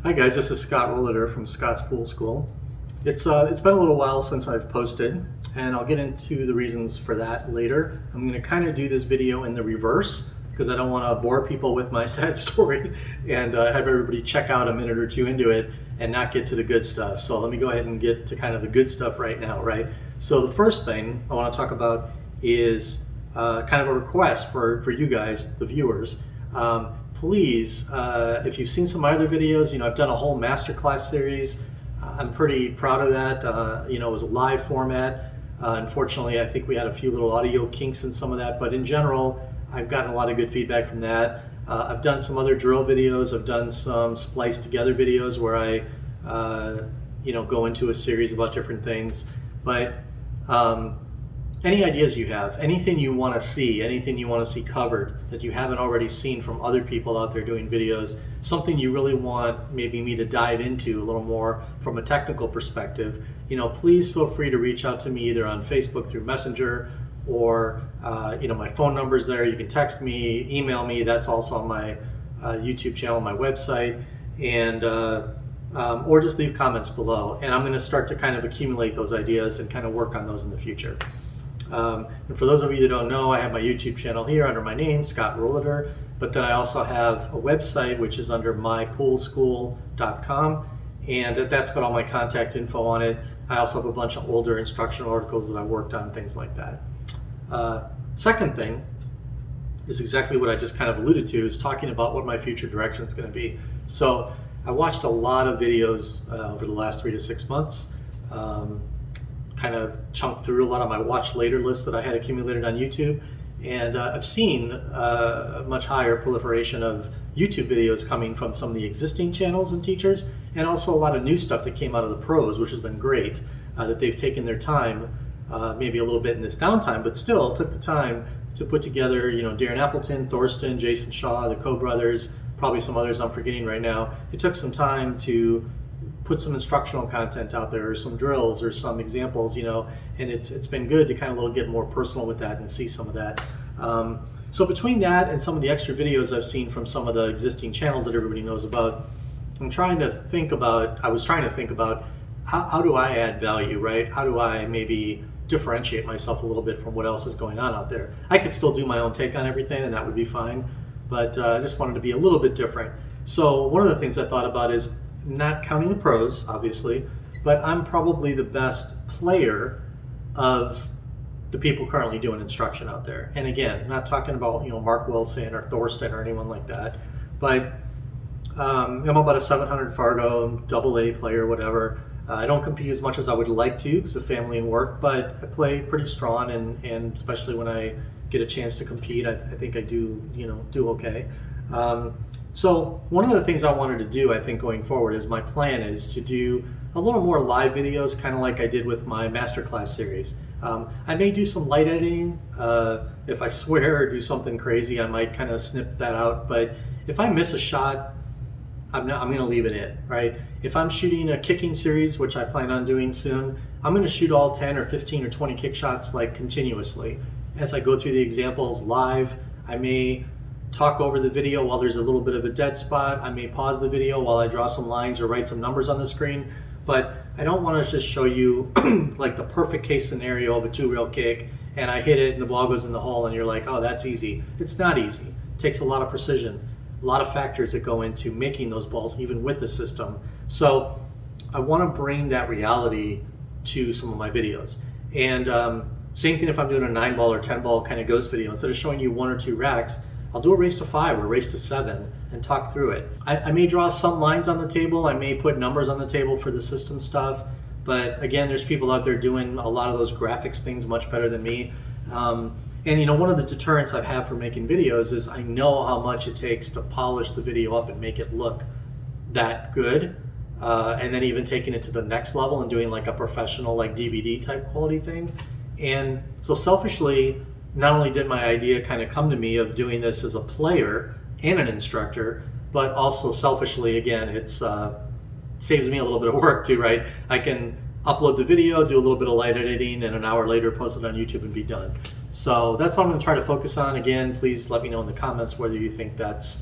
Hi guys, this is Scott Rohleder from Scott's Pool School. It's been a little while since I've posted, and I'll get into the reasons for that later. I'm going to kind of do this video in the reverse because I don't want to bore people with my sad story and have everybody check out a minute or two into it and not get to the good stuff. So let me go ahead and get to kind of the good stuff right now, right? So the first thing I want to talk about is kind of a request for you guys, the viewers. Please, if you've seen some of my other videos, I've done a whole masterclass series. I'm pretty proud of that. It was a live format. Unfortunately, I think we had a few little audio kinks in some of that, but in general, I've gotten a lot of good feedback from that. I've done some other drill videos. I've done some spliced together videos where I, go into a series about different things. But any ideas you have, anything you want to see covered that you haven't already seen from other people out there doing videos, something you really want maybe me to dive into a little more from a technical perspective, please feel free to reach out to me either on Facebook through Messenger or, my phone number's there. You can text me, email me. That's also on my YouTube channel, my website, and or just leave comments below. And I'm going to start to kind of accumulate those ideas and kind of work on those in the future. And for those of you that don't know, I have my YouTube channel here under my name, Scott Rohleder, but then I also have a website which is under mypoolschool.com, and that's got all my contact info on it. I also have a bunch of older instructional articles that I worked on, things like that. Second thing is exactly what I just kind of alluded to, is talking about what my future direction is going to be. So I watched a lot of videos over the last 3 to 6 months. Kind of chunked through a lot of my watch later lists that I had accumulated on YouTube, and I've seen a much higher proliferation of YouTube videos coming from some of the existing channels and teachers, and also a lot of new stuff that came out of the pros, which has been great, that they've taken their time, maybe a little bit in this downtime, but still took the time to put together, Darren Appleton, Thorsten, Jason Shaw, the Coe brothers, probably some others I'm forgetting right now. It took some time to put some instructional content out there, or some drills, or some examples, and it's been good to kind of get more personal with that and see some of that. So between that and some of the extra videos I've seen from some of the existing channels that everybody knows about, I was trying to think about how do I add value, right? How do I maybe differentiate myself a little bit from what else is going on out there? I could still do my own take on everything, and that would be fine, but I just wanted to be a little bit different. So one of the things I thought about is, not counting the pros, obviously, but I'm probably the best player of the people currently doing instruction out there. And again, not talking about Mark Wilson or Thorsten or anyone like that, but I'm about a 700 Fargo, AA player, whatever. I don't compete as much as I would like to because of family and work, but I play pretty strong, and especially when I get a chance to compete, I think I do okay. So one of the things I wanted to do, I think, going forward, is my plan is to do a little more live videos, kind of like I did with my masterclass series. I may do some light editing. If I swear or do something crazy, I might kind of snip that out. But if I miss a shot, I'm going to leave it in, right? If I'm shooting a kicking series, which I plan on doing soon, I'm going to shoot all 10 or 15 or 20 kick shots continuously. As I go through the examples live, I may talk over the video while there's a little bit of a dead spot. I may pause the video while I draw some lines or write some numbers on the screen, but I don't want to just show you like the perfect case scenario of a 2-reel kick and I hit it and the ball goes in the hole and you're like, oh, that's easy. It's not easy. It takes a lot of precision, a lot of factors that go into making those balls, even with the system. So I want to bring that reality to some of my videos. And same thing if I'm doing a 9-ball or 10-ball kind of ghost video. Instead of showing you 1 or 2 racks, I'll do a race to 5 or a race to 7 and talk through it. I may draw some lines on the table. I may put numbers on the table for the system stuff. But again, there's people out there doing a lot of those graphics things much better than me. And one of the deterrents I have for making videos is I know how much it takes to polish the video up and make it look that good. And then even taking it to the next level and doing like a professional like DVD type quality thing. And so selfishly, not only did my idea kind of come to me of doing this as a player and an instructor, but also selfishly, again, it saves me a little bit of work too, right? I can upload the video, do a little bit of light editing, and an hour later post it on YouTube and be done. So that's what I'm going to try to focus on. Again, please let me know in the comments whether you think that's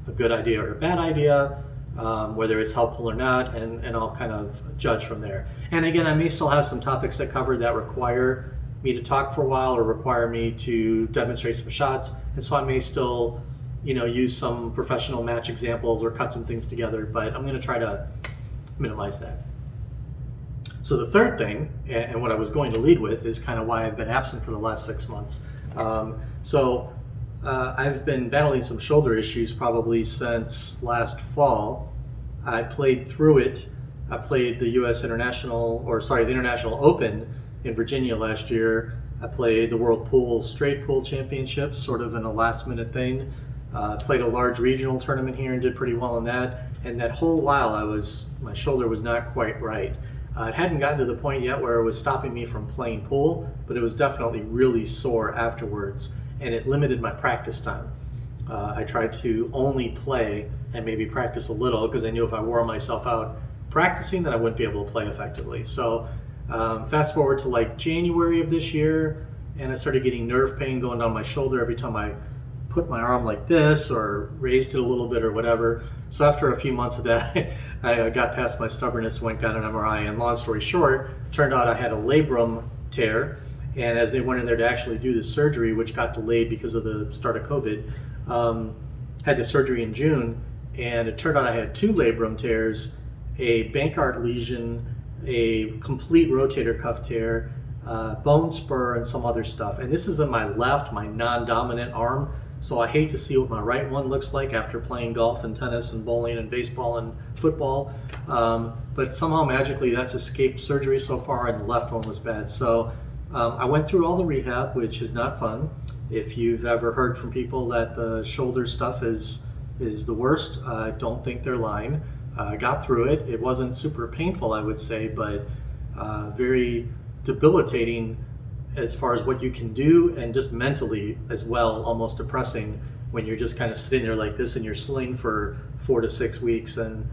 a good idea or a bad idea. whether it's helpful or not, and I'll kind of judge from there. And again, I may still have some topics I cover that require me to talk for a while or require me to demonstrate some shots, and so I may still, use some professional match examples or cut some things together, but I'm going to try to minimize that. So the third thing, and what I was going to lead with, is kind of why I've been absent for the last 6 months. I've been battling some shoulder issues probably since last fall. I played through it. I played the the International Open in Virginia last year. I played the World Straight Pool Championships, sort of in a last minute thing. Played a large regional tournament here and did pretty well in that. And that whole while my shoulder was not quite right. It hadn't gotten to the point yet where it was stopping me from playing pool, but it was definitely really sore afterwards, and it limited my practice time. I tried to only play and maybe practice a little because I knew if I wore myself out practicing, then I wouldn't be able to play effectively. So fast forward to like January of this year, and I started getting nerve pain going down my shoulder every time I put my arm like this or raised it a little bit or whatever. So after a few months of that, I got past my stubbornness, got an MRI, and long story short, turned out I had a labrum tear. And as they went in there to actually do the surgery, which got delayed because of the start of COVID, had the surgery in June, and it turned out I had 2 labrum tears, a Bankart lesion, a complete rotator cuff tear, bone spur, and some other stuff. And this is in my left, my non-dominant arm. So I hate to see what my right one looks like after playing golf and tennis and bowling and baseball and football. But somehow magically that's escaped surgery so far, and the left one was bad. So I went through all the rehab, which is not fun. If you've ever heard from people that the shoulder stuff is the worst, I don't think they're lying. I got through it. It wasn't super painful, I would say, but very debilitating as far as what you can do, and just mentally as well, almost depressing when you're just kind of sitting there like this in your sling for 4 to 6 weeks and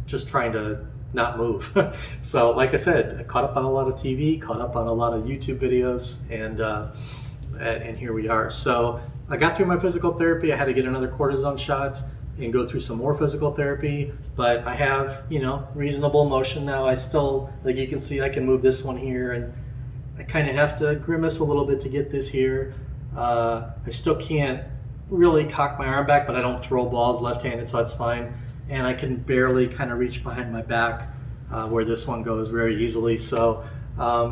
just trying to not move. So like I said, I caught up on a lot of TV, caught up on a lot of YouTube videos, and here we are. So I got through my physical therapy. I had to get another cortisone shot and go through some more physical therapy, but I have, reasonable motion now. I still, like you can see, I can move this one here, and I kind of have to grimace a little bit to get this here. I still can't really cock my arm back, but I don't throw balls left-handed, so that's fine. And I can barely kind of reach behind my back where this one goes very easily. So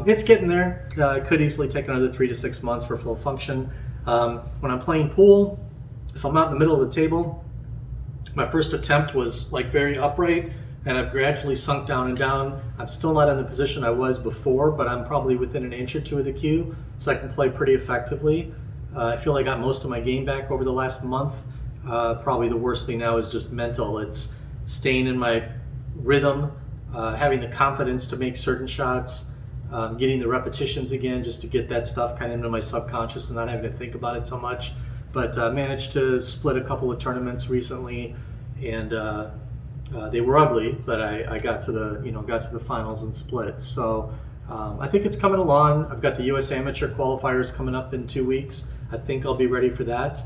it's getting there. It could easily take another 3 to 6 months for full function. When I'm playing pool, if I'm out in the middle of the table, my first attempt was like very upright, and I've gradually sunk down and down. I'm still not in the position I was before, but I'm probably within an inch or 2 of the cue, so I can play pretty effectively. I feel I got most of my game back over the last month. Probably the worst thing now is just mental. It's staying in my rhythm, having the confidence to make certain shots, getting the repetitions again, just to get that stuff kind of into my subconscious and not having to think about it so much. But managed to split a couple of tournaments recently, and they were ugly, but I got to the finals and split. So I think it's coming along. I've got the U.S. Amateur qualifiers coming up in 2 weeks. I think I'll be ready for that.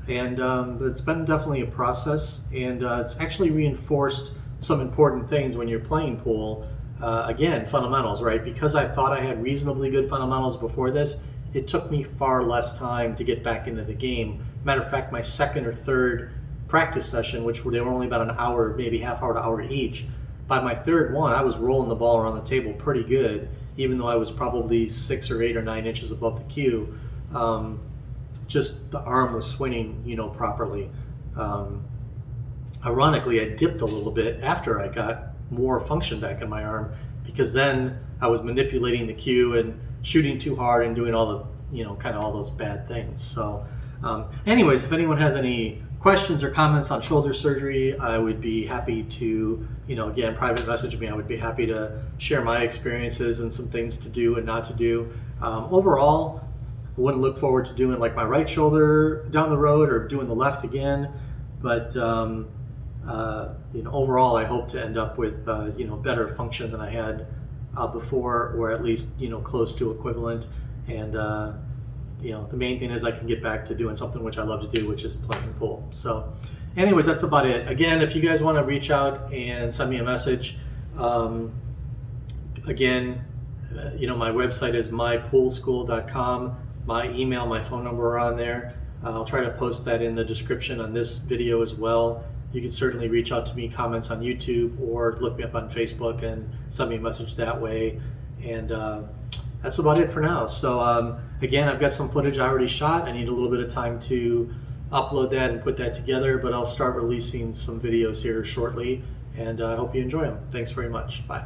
And it's been definitely a process, and it's actually reinforced some important things when you're playing pool. Again, fundamentals, right? Because I thought I had reasonably good fundamentals before this, it took me far less time to get back into the game. Matter of fact, my second or third practice session, they were only about an hour, maybe half hour to hour each. By my third one, I was rolling the ball around the table pretty good, even though I was probably 6 or 8 or 9 inches above the cue. Just the arm was swinging, properly. Ironically, I dipped a little bit after I got more function back in my arm, because then I was manipulating the cue and shooting too hard and doing all the, kind of all those bad things. So anyways, if anyone has any questions or comments on shoulder surgery, I would be happy to, again, private message me. I would be happy to share my experiences and some things to do and not to do. Overall, I wouldn't look forward to doing like my right shoulder down the road or doing the left again, but overall, I hope to end up with better function than I had before, or at least close to equivalent. And the main thing is I can get back to doing something which I love to do, which is playing pool. So anyways, that's about it. Again, if you guys want to reach out and send me a message, again, my website is mypoolschool.com. My email, my phone number are on there. I'll try to post that in the description on this video as well. You can certainly reach out to me, comments on YouTube, or look me up on Facebook and send me a message that way. And that's about it for now. So again, I've got some footage I already shot. I need a little bit of time to upload that and put that together, but I'll start releasing some videos here shortly, and I hope you enjoy them. Thanks very much. Bye.